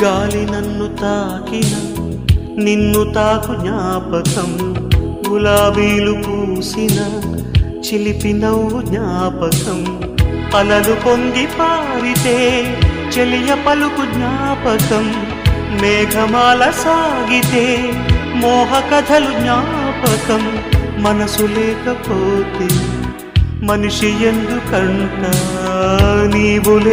గాలి నన్ను తాకిన నిన్ను తాకు జ్ఞాపకం, గులాబీలు పూసిన చిలిపి నవ్వు జ్ఞాపకం, అలలు పొంగి పారితే చెలియ పలుకు జ్ఞాపకం, మేఘమాల సాగితే మోహ కథలు జ్ఞాపకం. మనసు లేకపోతే మనిషి ఎందుకంట, నీవులే